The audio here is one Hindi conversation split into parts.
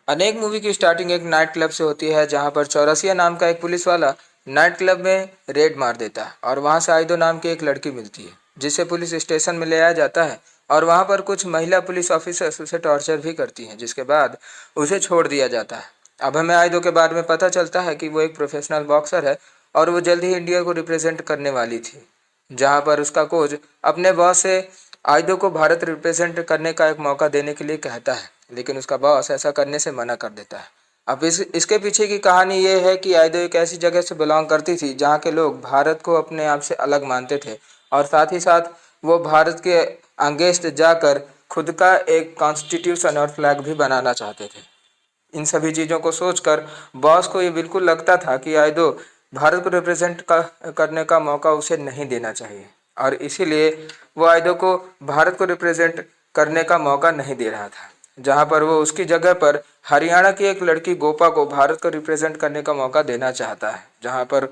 अनेक मूवी की स्टार्टिंग एक नाइट क्लब से होती है जहां पर चौरसिया नाम का एक पुलिस वाला नाइट क्लब में रेड मार देता है और वहां से आइदो नाम की एक लड़की मिलती है जिसे पुलिस स्टेशन में ले आया जाता है और वहां पर कुछ महिला पुलिस ऑफिसर्स उसे टॉर्चर भी करती हैं जिसके बाद उसे छोड़ दिया जाता है। अब हमें आइदो के बारे में पता चलता है कि वो एक प्रोफेशनल बॉक्सर है और वो जल्द ही इंडिया को रिप्रेजेंट करने वाली थी, जहां पर उसका कोच अपने बॉस से आइदो को भारत रिप्रेजेंट करने का एक मौका देने के लिए कहता है, लेकिन उसका बॉस ऐसा करने से मना कर देता है। अब इसके पीछे की कहानी ये है कि आइदो एक ऐसी जगह से बिलोंग करती थी जहाँ के लोग भारत को अपने आप से अलग मानते थे और साथ ही साथ वो भारत के अगेंस्ट जाकर खुद का एक कॉन्स्टिट्यूशन और फ्लैग भी बनाना चाहते थे। इन सभी चीज़ों को सोचकर बॉस को ये बिल्कुल लगता था कि आइदो भारत को करने का मौका उसे नहीं देना चाहिए और इसीलिए वो आइदो को भारत को रिप्रेजेंट करने का मौका नहीं दे रहा था, जहां पर वो उसकी जगह पर हरियाणा की एक लड़की गोपा को भारत को रिप्रेजेंट करने का मौका देना चाहता है। जहां पर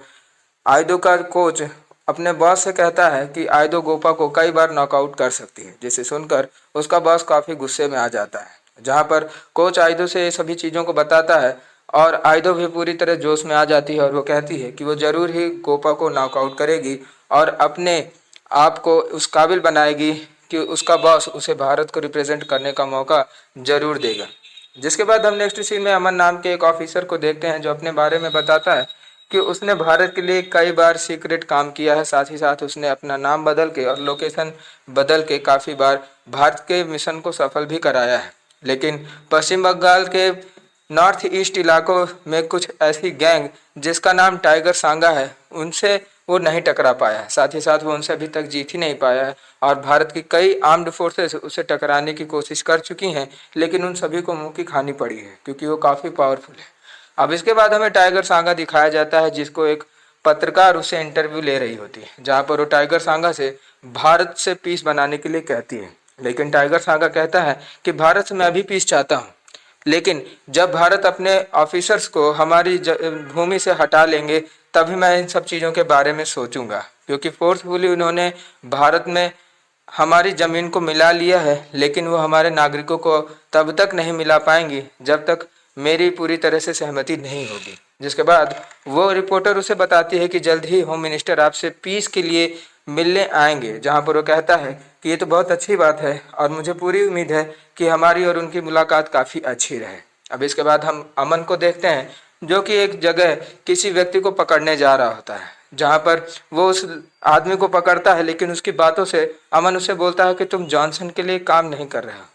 आइदो का कोच अपने बॉस से कहता है कि आइदो गोपा को कई बार नॉकआउट कर सकती है, जिसे सुनकर उसका बॉस काफ़ी गुस्से में आ जाता है। जहां पर कोच आइदो से ये सभी चीज़ों को बताता है और आइदो भी पूरी तरह जोश में आ जाती है और वो कहती है कि वो ज़रूर ही गोपा को नॉकआउट करेगी और अपने आप को उस काबिल बनाएगी कि उसका बॉस उसे भारत को रिप्रेजेंट करने का मौका ज़रूर देगा। जिसके बाद हम नेक्स्ट सीन में अमन नाम के एक ऑफिसर को देखते हैं जो अपने बारे में बताता है कि उसने भारत के लिए कई बार सीक्रेट काम किया है, साथ ही साथ उसने अपना नाम बदल के और लोकेशन बदल के काफ़ी बार भारत के मिशन को सफल भी कराया है। लेकिन पश्चिम बंगाल के नॉर्थ ईस्ट इलाकों में कुछ ऐसी गैंग जिसका नाम टाइगर सांगा है, उनसे वो नहीं टकरा पाया है। साथ ही साथ वो उनसे अभी तक जीत ही नहीं पाया है और भारत की कई आर्म्ड फोर्सेस उसे टकराने की कोशिश कर चुकी हैं, लेकिन उन सभी को मुंह की खानी पड़ी है क्योंकि वो काफ़ी पावरफुल है। अब इसके बाद हमें टाइगर सांगा दिखाया जाता है जिसको एक पत्रकार उससे इंटरव्यू ले रही होती है, जहाँ पर वो टाइगर सांगा से भारत से पीस बनाने के लिए कहती है। लेकिन टाइगर सांगा कहता है कि भारत से मैं अभी पीस चाहता हूँ, लेकिन जब भारत अपने ऑफिसर्स को हमारी भूमि से हटा लेंगे तभी मैं इन सब चीज़ों के बारे में सोचूंगा, क्योंकि फोर्सफुली उन्होंने भारत में हमारी ज़मीन को मिला लिया है, लेकिन वो हमारे नागरिकों को तब तक नहीं मिला पाएंगी जब तक मेरी पूरी तरह से सहमति नहीं होगी। जिसके बाद वो रिपोर्टर उसे बताती है कि जल्द ही होम मिनिस्टर आपसे पीस के लिए मिलने आएंगे, जहां पर वो कहता है कि ये तो बहुत अच्छी बात है और मुझे पूरी उम्मीद है कि हमारी और उनकी मुलाकात काफ़ी अच्छी रहे। अब इसके बाद हम अमन को देखते हैं जो कि एक जगह किसी व्यक्ति को पकड़ने जा रहा होता है, जहाँ पर वो उस आदमी को पकड़ता है, लेकिन उसकी बातों से अमन उसे बोलता है कि तुम जॉनसन के लिए काम नहीं कर रहे हो,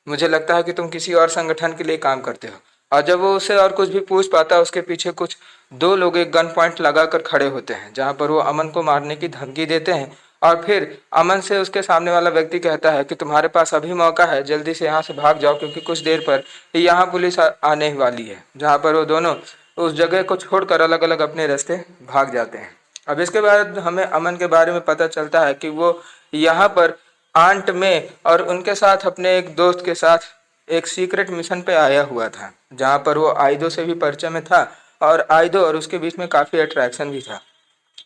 मुझे लगता है कि तुम किसी और संगठन के लिए काम करते हो। और जब वो उसे और कुछ भी पूछ पाता है, उसके पीछे कुछ दो लोग एक गन पॉइंट लगाकर खड़े होते हैं, जहाँ पर वो अमन को मारने की धमकी देते हैं और फिर अमन से उसके सामने वाला व्यक्ति कहता है कि तुम्हारे पास अभी मौका है, जल्दी से यहाँ से भाग जाओ क्योंकि कुछ देर पर यहाँ पुलिस आने वाली है। जहाँ पर वो दोनों उस जगह को छोड़कर अलग अलग अपने रास्ते भाग जाते हैं। अब इसके बाद हमें अमन के बारे में पता चलता है कि वो यहाँ पर आंट में और उनके साथ अपने एक दोस्त के साथ एक सीक्रेट मिशन पे आया हुआ था, जहाँ पर वो आइदो से भी परिचय में था और आइदो और उसके बीच में काफ़ी अट्रैक्शन भी था।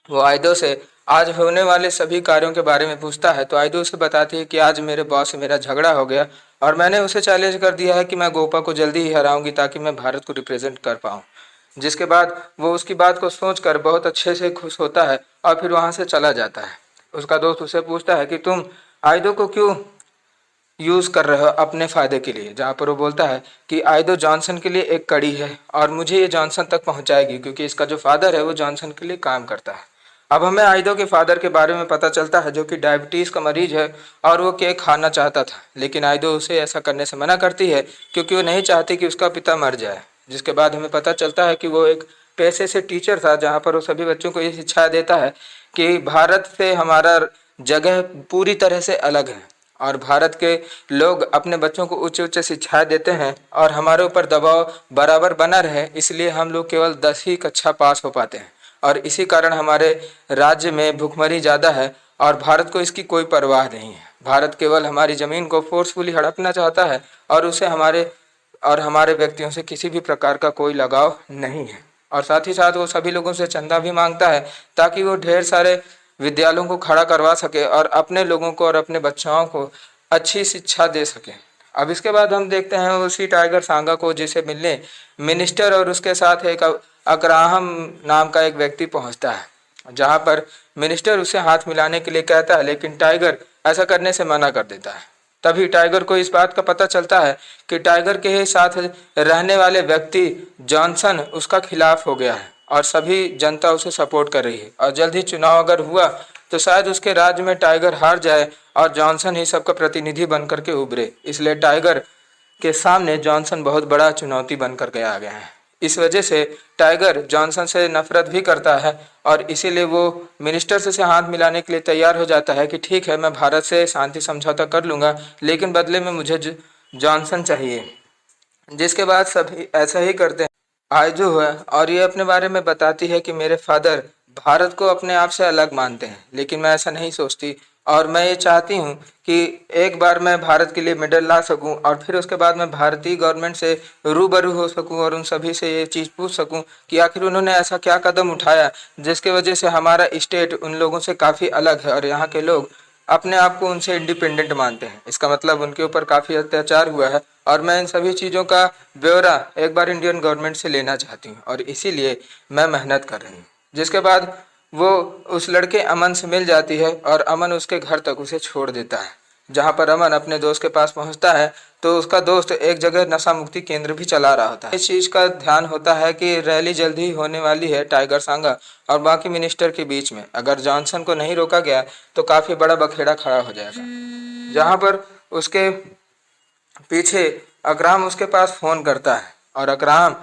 वो आइदो से आज होने वाले सभी कार्यों के बारे में पूछता है, तो आइदो उसे बताती है कि आज मेरे बॉस से मेरा झगड़ा हो गया और मैंने उसे चैलेंज कर दिया है कि मैं गोपा को जल्दी ही हराऊंगी ताकि मैं भारत को रिप्रेजेंट कर पाऊँ। जिसके बाद वो उसकी बात को सोचकर बहुत अच्छे से खुश होता है और फिर वहाँ से चला जाता है। उसका दोस्त उसे पूछता है कि तुम आइदो को क्यों यूज़ कर रहे हो अपने फ़ायदे के लिए, जहाँ पर वो बोलता है कि आइदो जॉनसन के लिए एक कड़ी है और मुझे ये जॉनसन तक पहुँचाएगी क्योंकि इसका जो फादर है वो जॉनसन के लिए काम करता है। अब हमें आइदो के फादर के बारे में पता चलता है जो कि डायबिटीज़ का मरीज है और वो केक खाना चाहता था, लेकिन आइदो उसे ऐसा करने से मना करती है क्योंकि वो नहीं चाहती कि उसका पिता मर जाए। जिसके बाद हमें पता चलता है कि वो एक पैसे से टीचर था, जहाँ पर वो सभी बच्चों को ये शिक्षा देता है कि भारत से हमारा जगह पूरी तरह से अलग है और भारत के लोग अपने बच्चों को उच्च उच्च शिक्षाएं देते हैं और हमारे ऊपर दबाव बराबर बना रहे, इसलिए हम लोग केवल 10वीं कक्षा पास हो पाते हैं और इसी कारण हमारे राज्य में भुखमरी ज़्यादा है और भारत को इसकी कोई परवाह नहीं है। भारत केवल हमारी ज़मीन को फोर्सफुली हड़पना चाहता है और उसे हमारे व्यक्तियों से किसी भी प्रकार का कोई लगाव नहीं है। और साथ ही साथ वो सभी लोगों से चंदा भी मांगता है ताकि वो ढेर सारे विद्यालयों को खड़ा करवा सके और अपने लोगों को और अपने बच्चों को अच्छी शिक्षा दे सके। अब इसके बाद हम देखते हैं उसी टाइगर सांगा को, जिसे मिलने मिनिस्टर और उसके साथ एक अकराहम नाम का एक व्यक्ति पहुंचता है, जहां पर मिनिस्टर उसे हाथ मिलाने के लिए कहता है, लेकिन टाइगर ऐसा करने से मना कर देता है। तभी टाइगर को इस बात का पता चलता है कि टाइगर के ही साथ रहने वाले व्यक्ति जॉनसन उसका खिलाफ हो गया है और सभी जनता उसे सपोर्ट कर रही है, और जल्द ही चुनाव अगर हुआ तो शायद उसके राज्य में टाइगर हार जाए और जॉनसन ही सबका प्रतिनिधि बनकर के उभरे। इसलिए टाइगर के सामने जॉनसन बहुत बड़ा चुनौती बनकर के आ गया है। इस वजह से टाइगर जॉनसन से नफरत भी करता है और इसीलिए वो मिनिस्टर से हाथ मिलाने के लिए तैयार हो जाता है कि ठीक है, मैं भारत से शांति समझौता कर लूँगा, लेकिन बदले में मुझे जॉनसन चाहिए। जिसके बाद सभी ऐसा ही करते हैं। आयजू है और ये अपने बारे में बताती है कि मेरे फादर भारत को अपने आप से अलग मानते हैं, लेकिन मैं ऐसा नहीं सोचती और मैं ये चाहती हूँ कि एक बार मैं भारत के लिए मेडल ला सकूँ और फिर उसके बाद मैं भारतीय गवर्नमेंट से रूबरू हो सकूँ और उन सभी से ये चीज़ पूछ सकूँ कि आखिर उन्होंने ऐसा क्या कदम उठाया जिसके वजह से हमारा स्टेट उन लोगों से काफ़ी अलग है और यहाँ के लोग अपने आप को उनसे इंडिपेंडेंट मानते हैं। इसका मतलब उनके ऊपर काफ़ी अत्याचार हुआ है और मैं इन सभी चीज़ों का ब्यौरा एक बार इंडियन गवर्नमेंट से लेना चाहती हूँ और इसीलिए मैं मेहनत कर रही हूँ। जिसके बाद वो उस लड़के अमन से मिल जाती है और अमन उसके घर तक उसे छोड़ देता है। जहाँ पर अमन अपने दोस्त के पास पहुँचता है तो उसका दोस्त एक जगह नशा मुक्ति केंद्र भी चला रहा होता है। इस चीज़ का ध्यान होता है कि रैली जल्दी ही होने वाली है टाइगर सांगा और बाकी मिनिस्टर के बीच में। अगर जॉनसन को नहीं रोका गया तो काफ़ी बड़ा बखेड़ा खड़ा हो जाएगा। जहाँ पर उसके पीछे अकराम उसके पास फ़ोन करता है और अकराम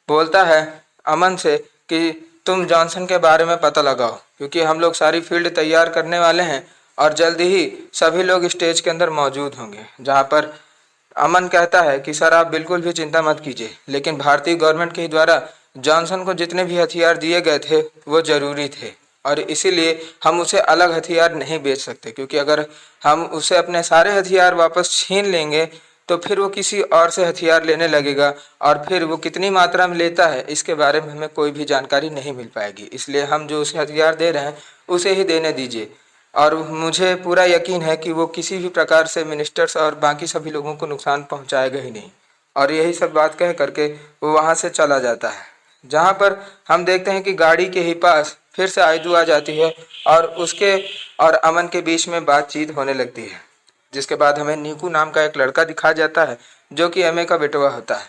बोलता है अमन से कि तुम जॉनसन के बारे में पता लगाओ, क्योंकि हम लोग सारी फील्ड तैयार करने वाले हैं और जल्दी ही सभी लोग स्टेज के अंदर मौजूद होंगे। जहां पर अमन कहता है कि सर आप बिल्कुल भी चिंता मत कीजिए, लेकिन भारतीय गवर्नमेंट के द्वारा जॉनसन को जितने भी हथियार दिए गए थे वो ज़रूरी थे और इसीलिए हम उसे अलग हथियार नहीं बेच सकते, क्योंकि अगर हम उसे अपने सारे हथियार वापस छीन लेंगे तो फिर वो किसी और से हथियार लेने लगेगा और फिर वो कितनी मात्रा में लेता है इसके बारे में हमें कोई भी जानकारी नहीं मिल पाएगी। इसलिए हम जो उसे हथियार दे रहे हैं उसे ही देने दीजिए और मुझे पूरा यकीन है कि वो किसी भी प्रकार से मिनिस्टर्स और बाकी सभी लोगों को नुकसान पहुंचाएगा ही नहीं। और यही सब बात कह करके वो वहाँ से चला जाता है। जहाँ पर हम देखते हैं कि गाड़ी के ही पास फिर से आयदू आ जाती है और उसके और अमन के बीच में बातचीत होने लगती है। जिसके बाद हमें नीकू नाम का एक लड़का दिखाया जाता है जो कि एमए का बेटवा होता है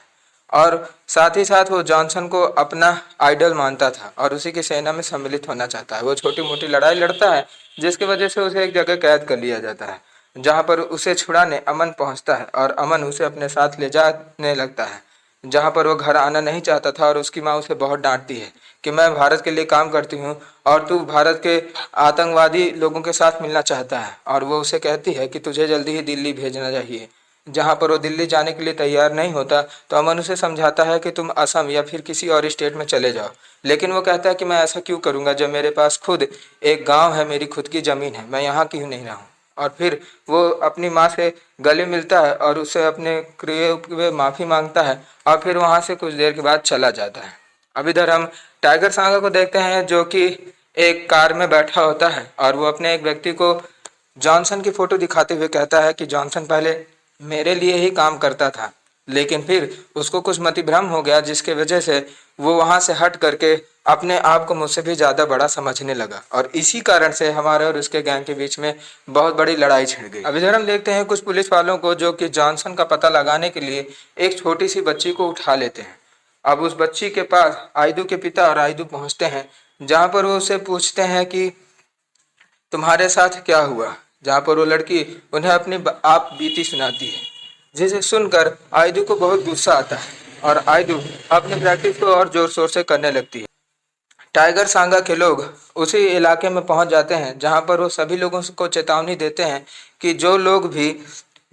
और साथ ही साथ वो जॉनसन को अपना आइडल मानता था और उसी की सेना में सम्मिलित होना चाहता है। वो छोटी मोटी लड़ाई लड़ता है जिसकी वजह से उसे एक जगह कैद कर लिया जाता है, जहाँ पर उसे छुड़ाने अमन पहुँचता है और अमन उसे अपने साथ ले जाने लगता है, जहाँ पर वो घर आना नहीं चाहता था और उसकी माँ उसे बहुत डांटती है कि मैं भारत के लिए काम करती हूँ और तू भारत के आतंकवादी लोगों के साथ मिलना चाहता है। और वो उसे कहती है कि तुझे जल्दी ही दिल्ली भेजना चाहिए। जहाँ पर वो दिल्ली जाने के लिए तैयार नहीं होता तो अमन उसे समझाता है कि तुम असम या फिर किसी और स्टेट में चले जाओ, लेकिन वो कहता है कि मैं ऐसा क्यों करूँगा जब मेरे पास खुद एक गाँव है, मेरी खुद की ज़मीन है, मैं यहाँ क्यों नहीं रहूँ। और फिर वो अपनी माँ से गले मिलता है और उससे अपने क्रिया पे माफ़ी मांगता है और फिर वहाँ से कुछ देर के बाद चला जाता है। अब इधर हम टाइगर सांगा को देखते हैं जो कि एक कार में बैठा होता है और वो अपने एक व्यक्ति को जॉनसन की फ़ोटो दिखाते हुए कहता है कि जॉनसन पहले मेरे लिए ही काम करता था, लेकिन फिर उसको कुछ मतिभ्रम हो गया जिसके वजह से वो वहाँ से हट करके अपने आप को मुझसे भी ज़्यादा बड़ा समझने लगा और इसी कारण से हमारे और उसके गैंग के बीच में बहुत बड़ी लड़ाई छिड़ गई। अब इधर हम देखते हैं कुछ पुलिस वालों को जो कि जॉनसन का पता लगाने के लिए एक छोटी सी बच्ची को उठा लेते हैं। अब उस बच्ची के पास आयदू के पिता और आयदू पहुँचते हैं, जहाँ पर वो उससे पूछते हैं कि तुम्हारे साथ क्या हुआ, जहाँ पर वो लड़की उन्हें अपनी आप बीती सुनाती है, जिसे सुनकर आयदू को बहुत गुस्सा आता है और आयदू अपनी प्रैक्टिस को और जोर शोर से करने लगती है। टाइगर सांगा के लोग उसी इलाके में पहुंच जाते हैं जहां पर वो सभी लोगों को चेतावनी देते हैं कि जो लोग भी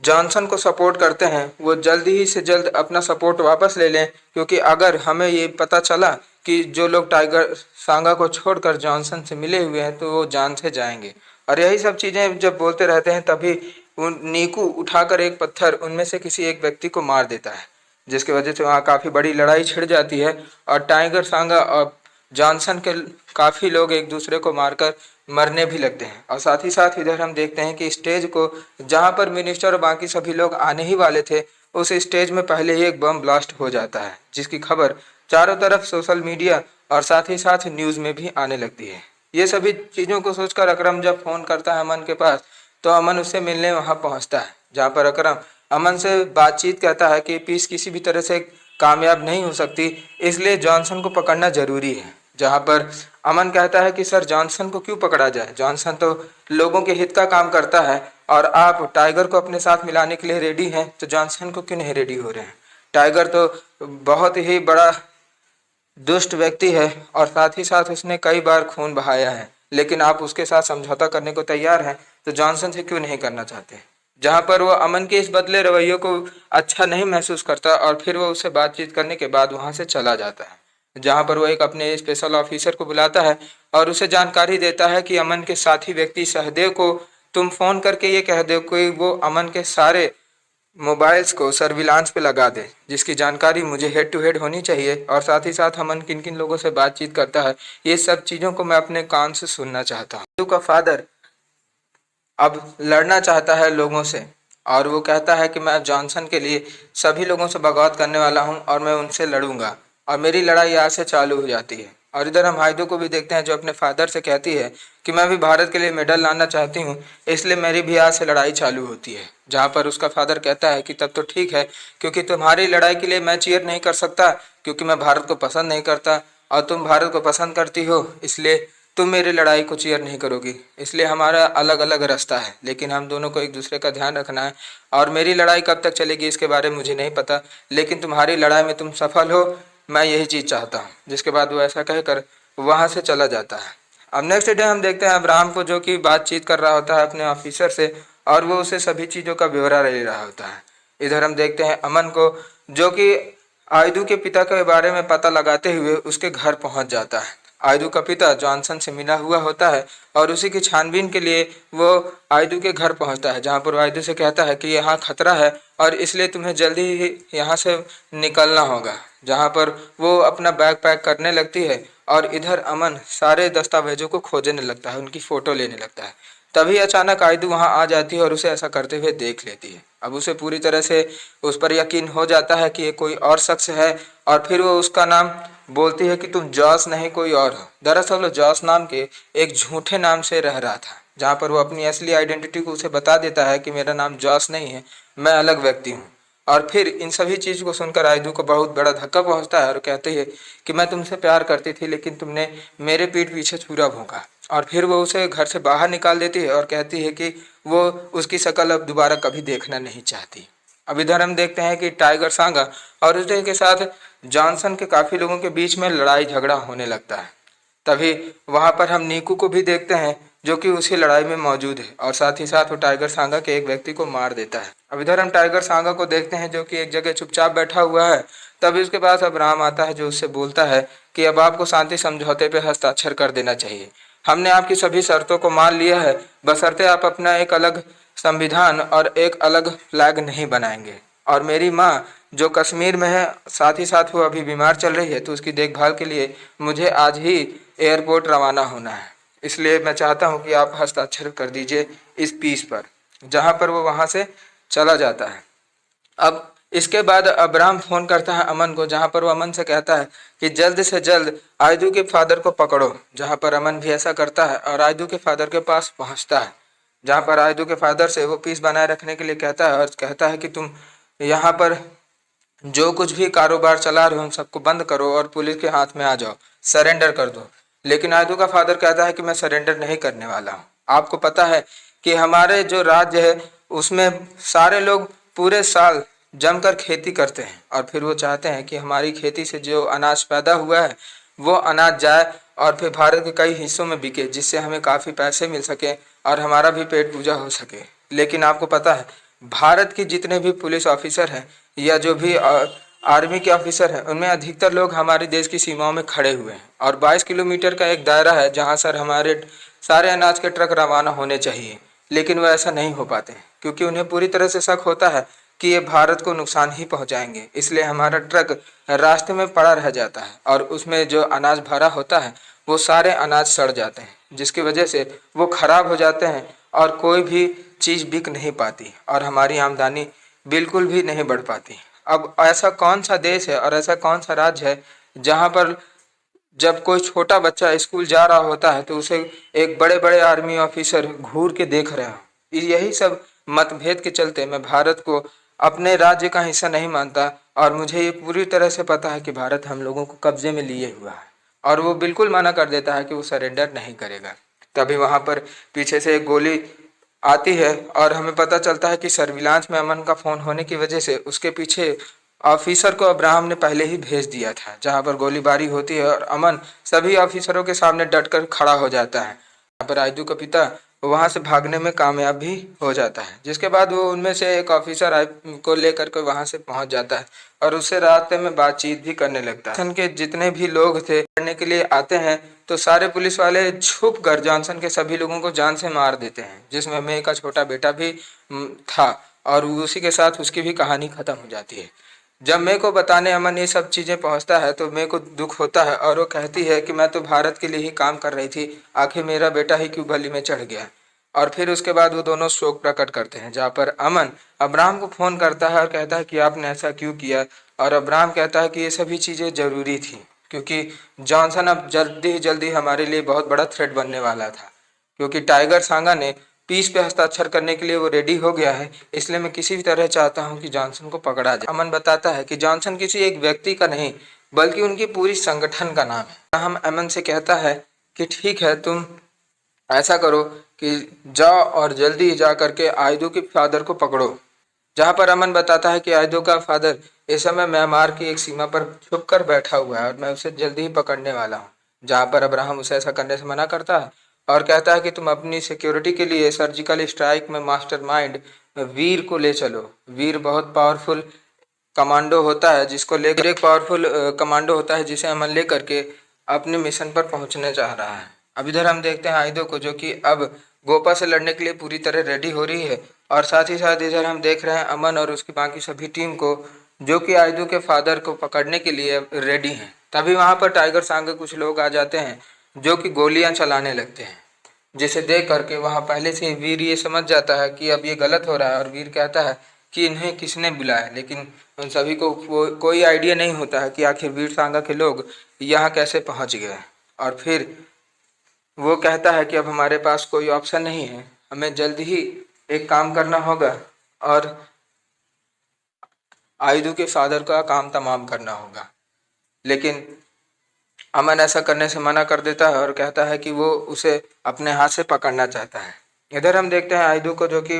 जॉनसन को सपोर्ट करते हैं वो जल्दी ही से जल्द अपना सपोर्ट वापस ले लें, क्योंकि अगर हमें ये पता चला कि जो लोग टाइगर सांगा को छोड़कर जॉनसन से मिले हुए हैं तो वो जान से जाएंगे। और यही सब चीज़ें जब बोलते रहते हैं तभी नीकू उठाकर एक पत्थर उनमें से किसी एक व्यक्ति को मार देता है, जिसकी वजह से वहाँ काफ़ी बड़ी लड़ाई छिड़ जाती है और टाइगर सांगा और जॉनसन के काफ़ी लोग एक दूसरे को मारकर मरने भी लगते हैं। और साथ ही साथ इधर हम देखते हैं कि स्टेज को जहाँ पर मिनिस्टर और बाकी सभी लोग आने ही वाले थे, उस स्टेज में पहले ही एक बम ब्लास्ट हो जाता है, जिसकी खबर चारों तरफ सोशल मीडिया और साथ ही साथ न्यूज़ में भी आने लगती है। ये सभी चीज़ों को सोचकर अकरम जब फ़ोन करता है अमन के पास, तो अमन उससे मिलने वहाँ पहुँचता है, जहाँ पर अकरम अमन से बातचीत कहता है कि पीस किसी भी तरह से कामयाब नहीं हो सकती, इसलिए जॉनसन को पकड़ना ज़रूरी है। जहाँ पर अमन कहता है कि सर जॉनसन को क्यों पकड़ा जाए, जॉनसन तो लोगों के हित का काम करता है और आप टाइगर को अपने साथ मिलाने के लिए रेडी हैं, तो जॉनसन को क्यों नहीं रेडी हो रहे हैं। टाइगर तो बहुत ही बड़ा दुष्ट व्यक्ति है और साथ ही साथ उसने कई बार खून बहाया है, लेकिन आप उसके साथ समझौता करने को तैयार हैं, तो जॉनसन से क्यों नहीं करना चाहते। जहाँ पर वो अमन के इस बदले रवैये को अच्छा नहीं महसूस करता और फिर वो उससे बातचीत करने के बाद वहाँ से चला जाता है। जहाँ पर वो एक अपने स्पेशल ऑफिसर को बुलाता है और उसे जानकारी देता है कि अमन के साथी व्यक्ति सहदेव को तुम फ़ोन करके ये कह दो कि वो अमन के सारे मोबाइल्स को सर्विलांस पे लगा दे, जिसकी जानकारी मुझे हेड टू हेड होनी चाहिए और साथ ही साथ अमन किन किन लोगों से बातचीत करता है, ये सब चीज़ों को मैं अपने कान से सुनना चाहता हूँ। का फादर अब लड़ना चाहता है लोगों से और वो कहता है कि मैं जॉनसन के लिए सभी लोगों से बगावत करने वाला हूँ और मैं उनसे लड़ूंगा, और मेरी लड़ाई यहाँ से चालू हो जाती है। और इधर हम हाइदू को भी देखते हैं जो अपने फादर से कहती है कि मैं भी भारत के लिए मेडल लाना चाहती हूँ, इसलिए मेरी भी यहाँ से लड़ाई चालू होती है। जहाँ पर उसका फादर कहता है कि तब तो ठीक है, क्योंकि तुम्हारी लड़ाई के लिए मैं चीयर नहीं कर सकता, क्योंकि मैं भारत को पसंद नहीं करता और तुम भारत को पसंद करती हो, इसलिए तुम मेरी लड़ाई को चीयर नहीं करोगी, इसलिए हमारा अलग अलग रास्ता है, लेकिन हम दोनों को एक दूसरे का ध्यान रखना है। और मेरी लड़ाई कब तक चलेगी इसके बारे में मुझे नहीं पता, लेकिन तुम्हारी लड़ाई में तुम सफल हो, मैं यही चीज़ चाहता हूँ। जिसके बाद वो ऐसा कहकर वहाँ से चला जाता है। अब नेक्स्ट डे हम देखते हैं अब्राहम को, जो कि बातचीत कर रहा होता है अपने ऑफिसर से और वो उसे सभी चीज़ों का ब्यौरा ले रहा होता है। इधर हम देखते हैं अमन को, जो कि आयदू के पिता के बारे में पता लगाते हुए उसके घर पहुंच जाता है। आयदू का पिता जॉनसन से मिला हुआ होता है और उसी की छानबीन के लिए वो आयदू के घर पहुंचता है, जहां पर आयदू से कहता है कि यहाँ खतरा है और इसलिए तुम्हें जल्दी ही यहाँ से निकलना होगा। जहां पर वो अपना बैग पैक करने लगती है और इधर अमन सारे दस्तावेजों को खोजने लगता है, उनकी फ़ोटो लेने लगता है। तभी अचानक आयदू वहाँ आ जाती है और उसे ऐसा करते हुए देख लेती है। अब उसे पूरी तरह से उस पर यकीन हो जाता है कि ये कोई और शख्स है और फिर वो उसका नाम बोलती है कि तुम जॉस नहीं कोई और हो। दरअसल वो जॉस नाम के एक झूठे नाम से रह रहा था, जहाँ पर वो अपनी असली आइडेंटिटी को उसे बता देता है कि मेरा नाम जॉस नहीं है, मैं अलग व्यक्ति हूँ। और फिर इन सभी चीज़ को सुनकर आयदू को बहुत बड़ा धक्का पहुँचता है और कहती है कि मैं तुमसे प्यार करती थी, लेकिन तुमने मेरे पीठ पीछे छुरा भोंका। और फिर वो उसे घर से बाहर निकाल देती है और कहती है कि वो उसकी शक्ल अब दोबारा कभी देखना नहीं चाहती। अब इधर हम देखते हैं कि टाइगर सांगा और उसके के साथ जॉनसन के काफ़ी लोगों के बीच में लड़ाई झगड़ा होने लगता है। तभी वहाँ पर हम नीकू को भी देखते हैं, जो कि उसी लड़ाई में मौजूद है और साथ ही साथ वो टाइगर सांगा के एक व्यक्ति को मार देता है। अब इधर हम टाइगर सांगा को देखते हैं, जो कि एक जगह चुपचाप बैठा हुआ है। तभी उसके पास अब्राहम आता है, जो उससे बोलता है कि अब आपको शांति समझौते पर हस्ताक्षर कर देना चाहिए। हमने आपकी सभी शर्तों को मान लिया है, बशर्ते आप अपना एक अलग संविधान और एक अलग फ्लैग नहीं बनाएंगे। और मेरी माँ जो कश्मीर में है, साथ ही साथ वो अभी बीमार चल रही है, तो उसकी देखभाल के लिए मुझे आज ही एयरपोर्ट रवाना होना है, इसलिए मैं चाहता हूँ कि आप हस्ताक्षर कर दीजिए इस पीस पर। जहाँ पर वो वहाँ से चला जाता है। अब इसके बाद अब्राहम फ़ोन करता है अमन को, जहाँ पर वो अमन से कहता है कि जल्द से जल्द आयदू के फादर को पकड़ो। जहाँ पर अमन भी ऐसा करता है और आयदू के फादर के पास पहुँचता है, जहाँ पर आयदू के फादर से वो पीस बनाए रखने के लिए कहता है और कहता है कि तुम यहाँ पर जो कुछ भी कारोबार चला रहे हो उन सबको बंद करो और पुलिस के हाथ में आ जाओ, सरेंडर कर दो। लेकिन आयदू का फादर कहता है कि मैं सरेंडर नहीं करने वाला हूँ। आपको पता है कि हमारे जो राज्य है उसमें सारे लोग पूरे साल जमकर खेती करते हैं और फिर वो चाहते हैं कि हमारी खेती से जो अनाज पैदा हुआ है वो अनाज जाए और फिर भारत के कई हिस्सों में बिके, जिससे हमें काफ़ी पैसे मिल सके और हमारा भी पेट पूजा हो सके। लेकिन आपको पता है भारत की जितने भी पुलिस ऑफिसर हैं या जो भी आर्मी के ऑफिसर हैं, उनमें अधिकतर लोग हमारे देश की सीमाओं में खड़े हुए हैं और 22 किलोमीटर का एक दायरा है जहां सर हमारे सारे अनाज के ट्रक रवाना होने चाहिए, लेकिन वह ऐसा नहीं हो पाते हैं क्योंकि उन्हें पूरी तरह से शक होता है कि ये भारत को नुकसान ही पहुंचाएंगे, इसलिए हमारा ट्रक रास्ते में पड़ा रह जाता है और उसमें जो अनाज भरा होता है वो सारे अनाज सड़ जाते हैं, जिसकी वजह से वो खराब हो जाते हैं और कोई भी चीज़ बिक नहीं पाती और हमारी आमदनी बिल्कुल भी नहीं बढ़ पाती। अब ऐसा कौन सा देश है और ऐसा कौन सा राज्य है जहाँ पर जब कोई छोटा बच्चा स्कूल जा रहा होता है तो उसे एक बड़े बड़े आर्मी ऑफिसर घूर के देख रहे हो। यही सब मतभेद के चलते मैं भारत को अपने राज्य का हिस्सा नहीं मानता और मुझे ये पूरी तरह से पता है कि भारत हम लोगों को कब्जे में लिए हुआ है और वो बिल्कुल मना कर देता है कि वो सरेंडर नहीं करेगा। तभी वहाँ पर पीछे से एक गोली आती है और हमें पता चलता है कि सर्विलांस में अमन का फ़ोन होने की वजह से उसके पीछे ऑफिसर को अब्राहम ने पहले ही भेज दिया था, जहां पर गोलीबारी होती है और अमन सभी ऑफिसरों के सामने डटकर खड़ा हो जाता है। यहाँ पर आयदू का पिता वहां से भागने में कामयाब भी हो जाता है, जिसके बाद वो उनमें से एक ऑफिसर को लेकर के वहां से पहुंच जाता है और उससे रास्ते में बातचीत भी करने लगता है। जॉनसन के जितने भी लोग थे पढ़ने के लिए आते हैं तो सारे पुलिस वाले छुप कर जॉनसन के सभी लोगों को जान से मार देते हैं, जिसमें मे का छोटा बेटा भी था और उसी के साथ उसकी भी कहानी खत्म हो जाती है। जब मे को बताने अमन ये सब चीज़ें पहुंचता है तो मे को दुख होता है और वो कहती है कि मैं तो भारत के लिए ही काम कर रही थी, आखिर मेरा बेटा ही क्यों बलि में चढ़ गया। और फिर उसके बाद वो दोनों शोक प्रकट करते हैं, जहाँ पर अमन अब्राहम को फ़ोन करता है और कहता है कि आपने ऐसा क्यों किया, और अब्राहम कहता है कि ये सभी चीज़ें ज़रूरी थी क्योंकि जॉनसन अब जल्दी ही जल्दी हमारे लिए बहुत बड़ा थ्रेट बनने वाला था, क्योंकि टाइगर सांगा ने पीस पे हस्ताक्षर करने के लिए वो रेडी हो गया है, इसलिए मैं किसी भी तरह चाहता हूं कि जॉनसन को पकड़ा जाए। अमन बताता है कि जॉनसन किसी एक व्यक्ति का नहीं बल्कि उनकी पूरी संगठन का नाम है। हम अमन से कहता है कि ठीक है, तुम ऐसा करो कि जाओ और जल्दी जा करके आयदू के फादर को पकड़ो। जहाँ पर अमन बताता है कि आयदू का फादर इस समय म्यांमार की एक सीमा पर छुप कर बैठा हुआ है और मैं उसे जल्दी ही पकड़ने वाला हूँ। जहाँ पर अब्राहम उसे ऐसा करने से मना करता है और कहता है कि तुम अपनी सिक्योरिटी के लिए सर्जिकल स्ट्राइक में मास्टरमाइंड वीर को ले चलो। वीर बहुत पावरफुल कमांडो होता है, जिसको लेकर एक पावरफुल कमांडो होता है जिसे अमन लेकर के अपने मिशन पर पहुंचने चाह रहा है। अब इधर हम देखते हैं आयदो को, जो कि अब गोपा से लड़ने के लिए पूरी तरह रेडी हो रही है और साथ ही साथ इधर हम देख रहे हैं अमन और उसकी बाकी सभी टीम को, जो कि आयदू के फादर को पकड़ने के लिए रेडी हैं। तभी वहाँ पर टाइगर सांग के कुछ लोग आ जाते हैं जो कि गोलियां चलाने लगते हैं, जिसे देख करके वहाँ पहले से वीर ये समझ जाता है कि अब ये गलत हो रहा है और वीर कहता है कि इन्हें किसने बुलाया, लेकिन उन सभी को कोई आइडिया नहीं होता है कि आखिर वीर सांगा के लोग यहाँ कैसे पहुँच गए। और फिर वो कहता है कि अब हमारे पास कोई ऑप्शन नहीं है, हमें जल्द ही एक काम करना होगा और आयदू के फादर का काम तमाम करना होगा। लेकिन अमन ऐसा करने से मना कर देता है और कहता है कि वो उसे अपने हाथ से पकड़ना चाहता है। इधर हम देखते हैं आयदू को, जो कि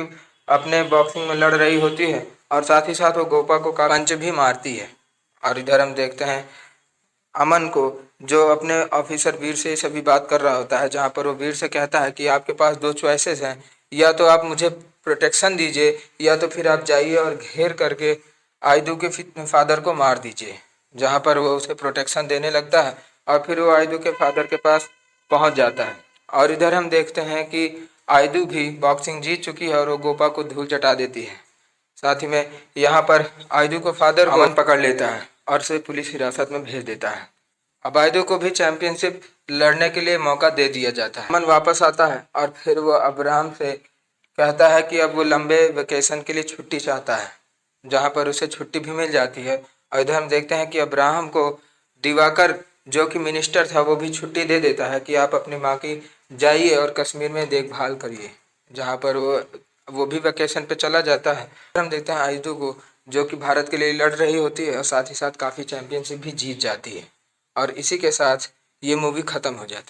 अपने बॉक्सिंग में लड़ रही होती है और साथ ही साथ वो गोपा को पंच भी मारती है। और इधर हम देखते हैं अमन को, जो अपने ऑफिसर वीर से सभी बात कर रहा होता है, जहाँ पर वो वीर से कहता है कि आपके पास दो चॉइसेस हैं, या तो आप मुझे प्रोटेक्शन दीजिए या तो फिर आप जाइए और घेर करके आयदू के फादर को मार दीजिए। जहाँ पर वो उसे प्रोटेक्शन देने लगता है और फिर वो आयदू के फादर के पास पहुँच जाता है। और इधर हम देखते हैं कि आयदू भी बॉक्सिंग जीत चुकी है और वो गोपा को धूल चटा देती है। साथ ही में यहाँ पर आयदू को फादर अमन पकड़ लेता है और उसे पुलिस हिरासत में भेज देता है। अब आयदू को भी चैंपियनशिप लड़ने के लिए मौका दे दिया जाता है। अमन वापस आता है और फिर वो अब्राहम से कहता है कि अब वो लंबे वेकेशन के लिए छुट्टी चाहता है, जहाँ पर उसे छुट्टी भी मिल जाती है। और इधर हम देखते हैं कि अब्राहम को दिवाकर, जो कि मिनिस्टर था, वो भी छुट्टी दे देता है कि आप अपनी माँ की जाइए और कश्मीर में देखभाल करिए, जहाँ पर वो भी वैकेशन पे चला जाता है। हम देखते हैं आयदू को, जो कि भारत के लिए लड़ रही होती है और साथ ही साथ काफ़ी चैंपियनशिप भी जीत जाती है। और इसी के साथ ये मूवी ख़त्म हो जाती है।